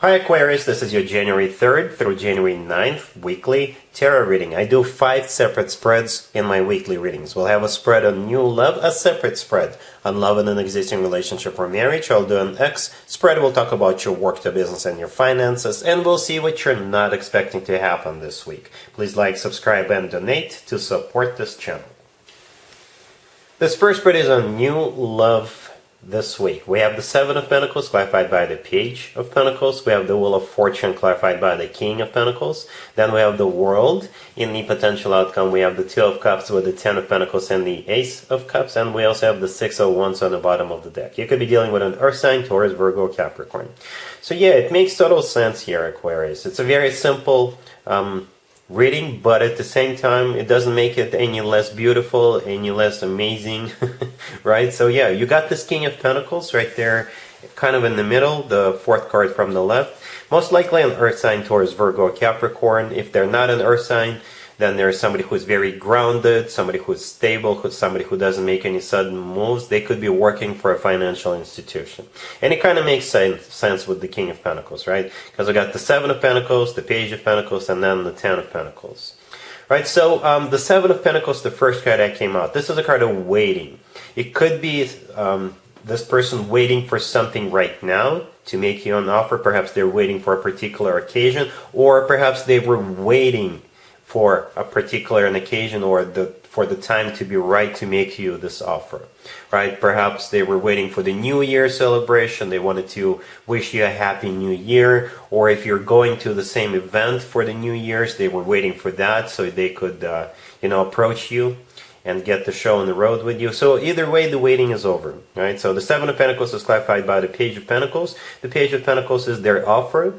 Hi Aquarius, this is your January 3rd through January 9th weekly tarot reading. I do 5 separate spreads in my weekly readings. We'll have a spread on new love, a separate spread on love in an existing relationship or marriage. I'll do an X spread. We'll talk about your work to business and your finances, and we'll see what you're not expecting to happen this week. Please like, subscribe, and donate to support this channel. This first spread is on new love this week. We have the Seven of Pentacles clarified by the Page of Pentacles. We have the Wheel of Fortune clarified by the King of Pentacles. Then we have the World. In the potential outcome, we have the Two of Cups with the Ten of Pentacles and the Ace of Cups. And we also have the Six of Wands on the bottom of the deck. You could be dealing with an Earth sign, Taurus, Virgo, Capricorn. So yeah, it makes total sense here, Aquarius. It's a very simple reading, but at the same time it doesn't make it any less beautiful, any less amazing. Right? So yeah, you got this King of Pentacles right there kind of in the middle, the fourth card from the left. Most likely an Earth sign, Taurus, Virgo, Capricorn. If they're not an Earth sign, then there's somebody who's very grounded, somebody who's stable, somebody who doesn't make any sudden moves. They could be working for a financial institution. And it kind of makes sense with the King of Pentacles, right? Because we got the Seven of Pentacles, the Page of Pentacles, and then the Ten of Pentacles. Right, so the Seven of Pentacles, the first card that came out, this is a card of waiting. It could be this person waiting for something right now to make you an offer. Perhaps they're waiting for a particular occasion, or perhaps they were waiting for a particular occasion or for the time to be right to make you this offer, right? Perhaps they were waiting for the New Year celebration. They wanted to wish you a happy New Year, or if you're going to the same event for the New Year's, they were waiting for that so they could, approach you and get the show on the road with you. So either way, the waiting is over, right? So the Seven of Pentacles is clarified by the Page of Pentacles. The Page of Pentacles is their offer.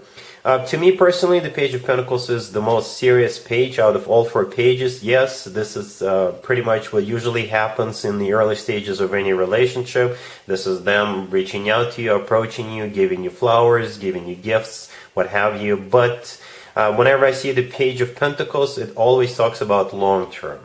To me personally, the Page of Pentacles is the most serious page out of all 4 pages. Yes, this is pretty much what usually happens in the early stages of any relationship. This is them reaching out to you, approaching you, giving you flowers, giving you gifts, what have you. But whenever I see the Page of Pentacles, it always talks about long term.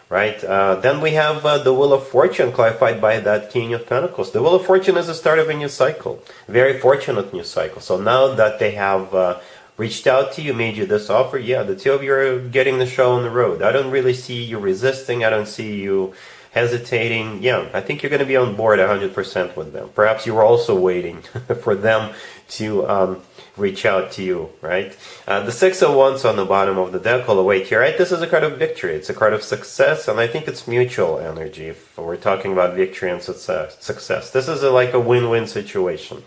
Right? Then we have the Wheel of Fortune clarified by that King of Pentacles. The Wheel of Fortune is the start of a new cycle. Very fortunate new cycle. So now that they have reached out to you, made you this offer, yeah, the two of you are getting the show on the road. I don't really see you resisting. I don't see you hesitating. Yeah, I think you're going to be on board 100% with them. Perhaps you were also waiting for them to reach out to you, right? The Six of Wands on the bottom of the deck, all the way here, right? This is a card of victory. It's a card of success, and I think it's mutual energy if we're talking about victory and success. This is like a win-win situation.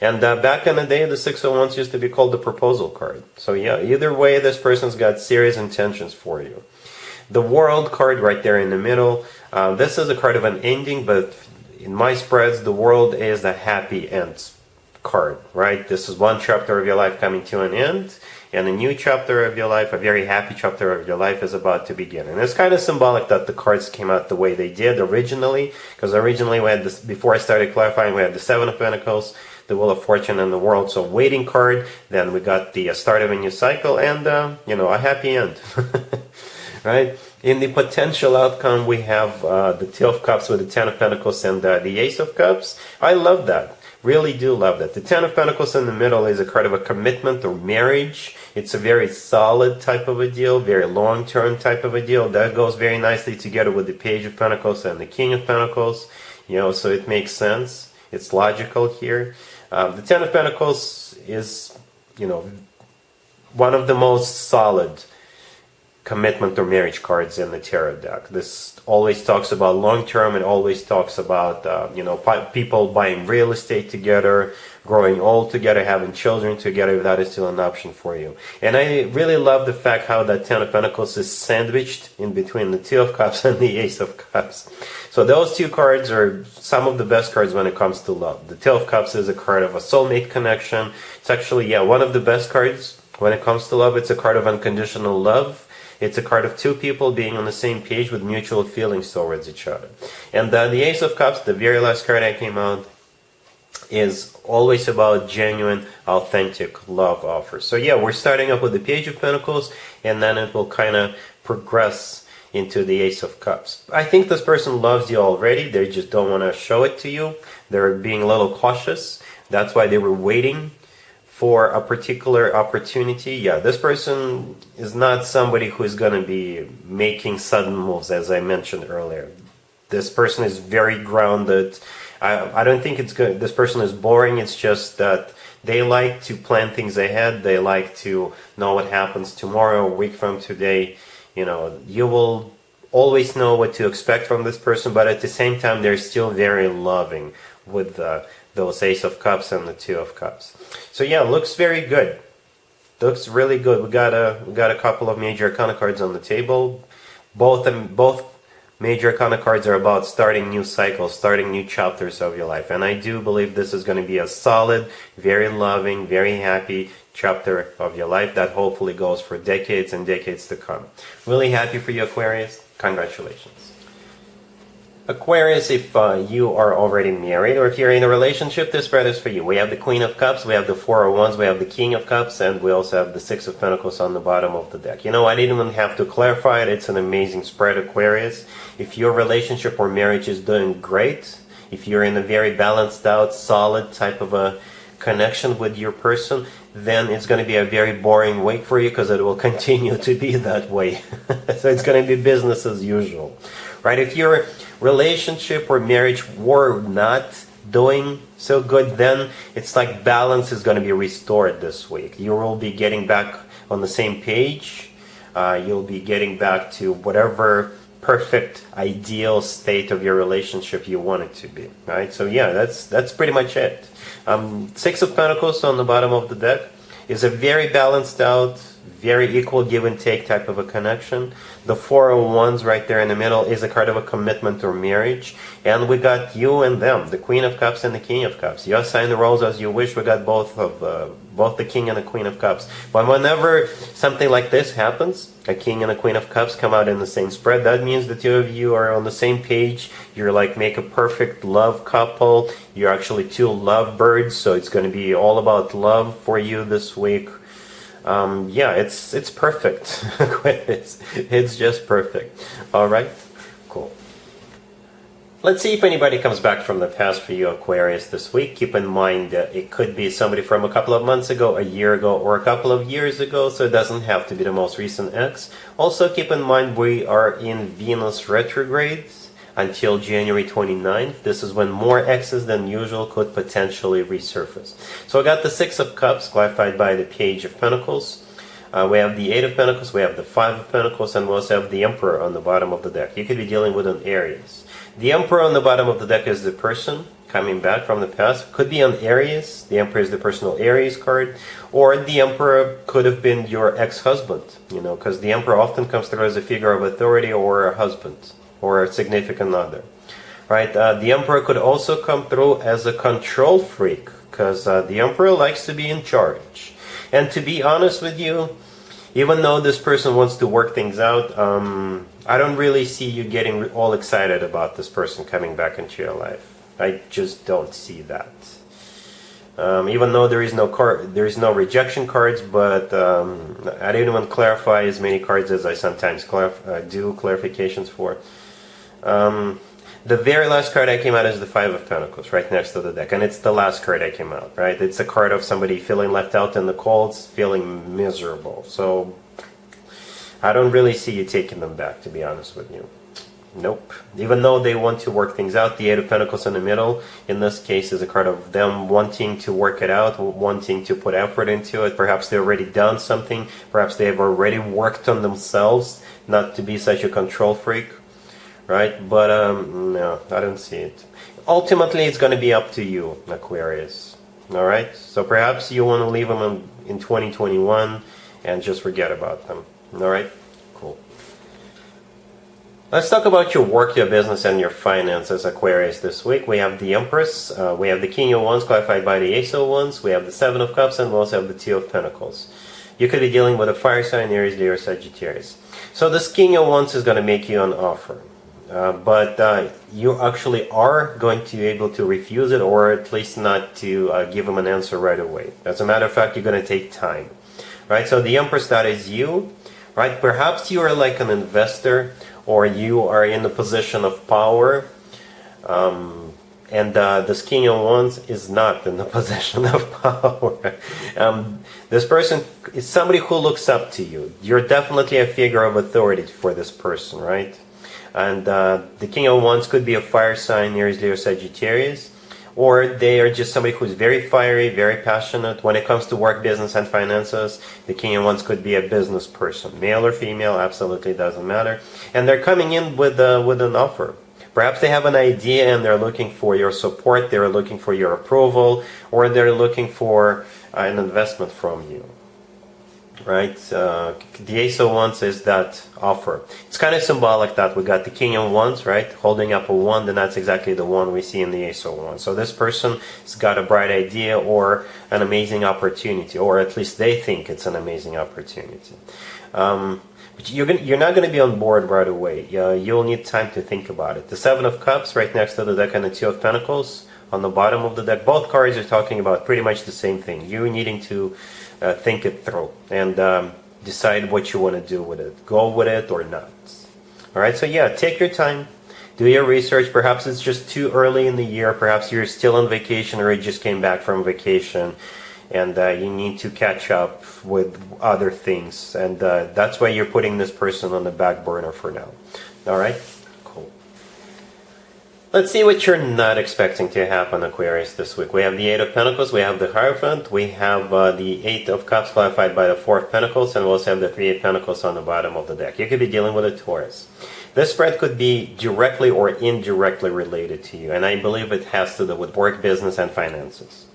And back in the day, the Six of Wands used to be called the proposal card. So yeah, either way, this person's got serious intentions for you. The World card right there in the middle, this is a card of an ending, but in my spreads, the World is a happy end card, right? This is one chapter of your life coming to an end, and a new chapter of your life, a very happy chapter of your life, is about to begin. And it's kind of symbolic that the cards came out the way they did originally, because originally we had this, before I started clarifying, we had the Seven of Pentacles, the Wheel of Fortune, and the World. So waiting card, then we got the start of a new cycle, and a happy end. Right? In the potential outcome, we have the Two of Cups with the Ten of Pentacles and the Ace of Cups. I love that. Really do love that. The Ten of Pentacles in the middle is a card of a commitment or marriage. It's a very solid type of a deal, very long-term type of a deal. That goes very nicely together with the Page of Pentacles and the King of Pentacles. So it makes sense. It's logical here. The Ten of Pentacles is, one of the most solid commitment or marriage cards in the tarot deck. This always talks about long term. It always talks about people buying real estate together, growing old together, having children together, if that is still an option for you. And I really love the fact how that Ten of Pentacles is sandwiched in between the Two of Cups and the Ace of Cups. So those two cards are some of the best cards when it comes to love. The Two of Cups is a card of a soulmate connection. It's actually, one of the best cards when it comes to love. It's a card of unconditional love. It's a card of two people being on the same page with mutual feelings towards each other. And the Ace of Cups, the very last card that came out, is always about genuine, authentic love offers. So yeah, we're starting up with the Page of Pentacles, and then it will kind of progress into the Ace of Cups. I think this person loves you already. They just don't want to show it to you. They're being a little cautious. That's why they were waiting for a particular opportunity, yeah, this person is not somebody who is going to be making sudden moves, as I mentioned earlier. This person is very grounded. I don't think it's good. This person is boring. It's just that they like to plan things ahead. They like to know what happens tomorrow, a week from today. You know, you will always know what to expect from this person, but at the same time, they're still very loving with those Ace of Cups and the Two of Cups. So yeah, looks very good. Looks really good. We got a couple of major arcana cards on the table. Both major arcana cards are about starting new cycles, starting new chapters of your life. And I do believe this is going to be a solid, very loving, very happy chapter of your life that hopefully goes for decades and decades to come. Really happy for you, Aquarius. Congratulations. Aquarius, if you are already married or if you're in a relationship, this spread is for you. We have the Queen of Cups, we have the Four of Wands, we have the King of Cups, and we also have the Six of Pentacles on the bottom of the deck. You know, I didn't even have to clarify it. It's an amazing spread, Aquarius. If your relationship or marriage is doing great, if you're in a very balanced out, solid type of a connection with your person, then it's going to be a very boring week for you because it will continue to be that way. So it's going to be business as usual, right? If your relationship or marriage were not doing so good, then it's like balance is going to be restored this week. You will be getting back on the same page. You'll be getting back to whatever perfect ideal state of your relationship you want it to be, right? So yeah, that's pretty much it. Six of Pentacles on the bottom of the deck is a very balanced out, very equal give and take type of a connection. The Four of Wands right there in the middle is a card of a commitment or marriage. And we got you and them, the Queen of Cups and the King of Cups. You assign the roles as you wish. We got both the King and the Queen of Cups. But whenever something like this happens, a King and a Queen of Cups come out in the same spread, that means the two of you are on the same page. You're like make a perfect love couple. You're actually two lovebirds, so it's going to be all about love for you this week. Yeah, it's perfect. It's just perfect. All right, cool. Let's see if anybody comes back from the past for you, Aquarius, this week. Keep in mind that it could be somebody from a couple of months ago, a year ago, or a couple of years ago, so it doesn't have to be the most recent ex. Also, keep in mind we are in Venus retrograde until January 29th. This is when more exes than usual could potentially resurface. So I got the Six of Cups, clarified by the Page of Pentacles. We have the Eight of Pentacles, we have the Five of Pentacles, and we also have the Emperor on the bottom of the deck. You could be dealing with an Aries. The Emperor on the bottom of the deck is the person coming back from the past. Could be an Aries. The Emperor is the personal Aries card. Or the Emperor could have been your ex-husband, you know, because the Emperor often comes through as a figure of authority or a husband or a significant other, right? The Emperor could also come through as a control freak because the Emperor likes to be in charge. And to be honest with you, even though this person wants to work things out, I don't really see you getting all excited about this person coming back into your life. I just don't see that. Even though there is no rejection cards, but I didn't even clarify as many cards as I sometimes do clarifications for. The very last card I came out is the Five of Pentacles, right next to the deck, and it's the last card I came out, right? It's a card of somebody feeling left out in the cold, feeling miserable. So I don't really see you taking them back, to be honest with you. Nope. Even though they want to work things out, the Eight of Pentacles in the middle, in this case, is a card of them wanting to work it out, wanting to put effort into it. Perhaps they've already done something. Perhaps they've already worked on themselves, not to be such a control freak, right? But no, I don't see it. Ultimately, it's going to be up to you, Aquarius. All right? So perhaps you want to leave them in 2021 and just forget about them. All right? Cool. Let's talk about your work, your business, and your finances, Aquarius, this week. We have the Empress, we have the King of Wands, clarified by the Ace of Wands, we have the Seven of Cups, and we also have the Two of Pentacles. You could be dealing with a fire sign, Aries, Leo, or Sagittarius. So this King of Wands is going to make you an offer. But you actually are going to be able to refuse it, or at least not to give him an answer right away. As a matter of fact, you're going to take time. Right? So the Empress, that is you. Right? Perhaps you are like an investor, or you are in a position of power, And this King of Wands is not in the possession of power. This person is somebody who looks up to you. You're definitely a figure of authority for this person, right? And the King of Wands could be a fire sign, Aries, Leo, Sagittarius, or they are just somebody who's very fiery, very passionate. When it comes to work, business, and finances, the King of Wands could be a business person, male or female, absolutely doesn't matter. And they're coming in with an offer. Perhaps they have an idea and they're looking for your support, they're looking for your approval, or they're looking for an investment from you. Right? The Ace of Wands is that offer. It's kind of symbolic that we got the King of Wands, right? Holding up a wand, and that's exactly the one we see in the Ace of Wands. So this person has got a bright idea or an amazing opportunity, or at least they think it's an amazing opportunity. But you're not going to be on board right away. You'll need time to think about it. The Seven of Cups right next to the deck and the Two of Pentacles on the bottom of the deck. Both cards are talking about pretty much the same thing. You needing to think it through and decide what you want to do with it. Go with it or not. All right, so yeah, take your time. Do your research. Perhaps it's just too early in the year. Perhaps you're still on vacation or you just came back from vacation. And you need to catch up with other things. And that's why you're putting this person on the back burner for now. All right? Cool. Let's see what you're not expecting to happen, Aquarius, this week. We have the Eight of Pentacles, we have the Hierophant, we have the Eight of Cups clarified by the Four of Pentacles, and we also have the Three of Pentacles on the bottom of the deck. You could be dealing with a Taurus. This spread could be directly or indirectly related to you, and I believe it has to do with work, business, and finances.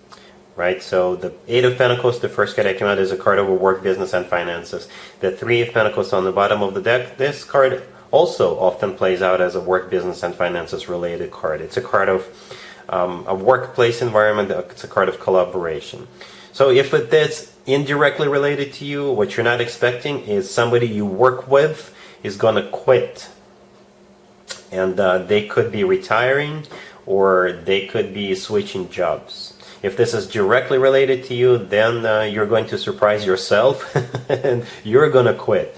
Right, so the Eight of Pentacles, the first card that came out, is a card over work, business, and finances. The Three of Pentacles on the bottom of the deck, this card also often plays out as a work, business, and finances related card. It's a card of a workplace environment, it's a card of collaboration. So if it is indirectly related to you, what you're not expecting is somebody you work with is going to quit. And they could be retiring or they could be switching jobs. If this is directly related to you, then you're going to surprise yourself and you're going to quit.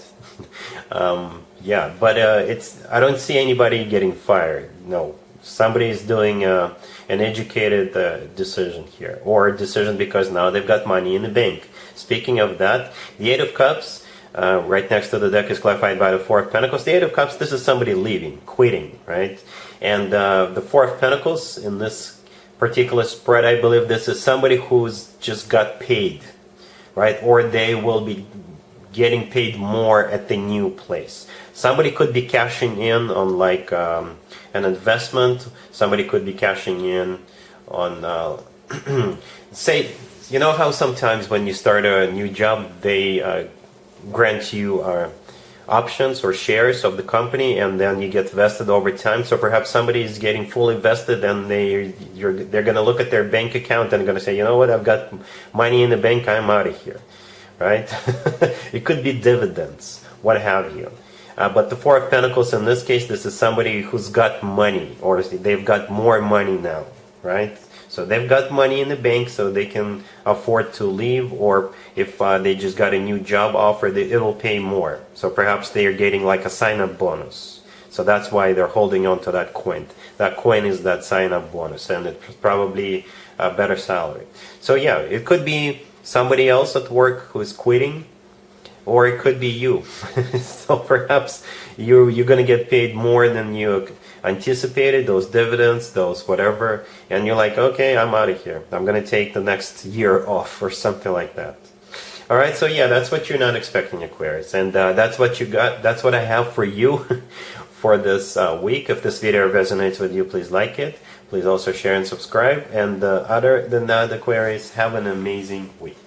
Yeah, but I don't see anybody getting fired. No, somebody is doing an educated decision here, or a decision because now they've got money in the bank. Speaking of that, the Eight of Cups, right next to the deck, is clarified by the Four of Pentacles. The Eight of Cups, this is somebody leaving, quitting, right? And the Four of Pentacles in this particular spread, I believe this is somebody who's just got paid, right? Or they will be getting paid more at the new place. Somebody could be cashing in on like an investment. Somebody could be cashing in on, say, you know how sometimes when you start a new job, they grant you options or shares of the company, and then you get vested over time. So perhaps somebody is getting fully vested, and they're going to look at their bank account and going to say, you know what, I've got money in the bank, I'm out of here, right? It could be dividends, what have you. But the Four of Pentacles in this case, this is somebody who's got money, or they've got more money now, right? So they've got money in the bank, so they can afford to leave, or if they just got a new job offer, it'll pay more. So perhaps they are getting like a sign-up bonus. So that's why they're holding on to that coin. That coin is that sign-up bonus, and it's probably a better salary. So yeah, it could be somebody else at work who's quitting, or it could be you. So perhaps you're going to get paid more than you anticipated, those dividends, those whatever, and you're like, okay, I'm out of here. I'm going to take the next year off or something like that. All right, so yeah, that's what you're not expecting, Aquarius, and that's what you got. That's what I have for you for this week. If this video resonates with you, please like it. Please also share and subscribe. And other than that, Aquarius, have an amazing week.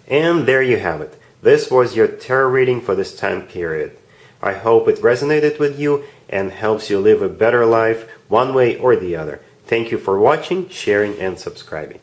And there you have it. This was your tarot reading for this time period. I hope it resonated with you and helps you live a better life one way or the other. Thank you for watching, sharing, and subscribing.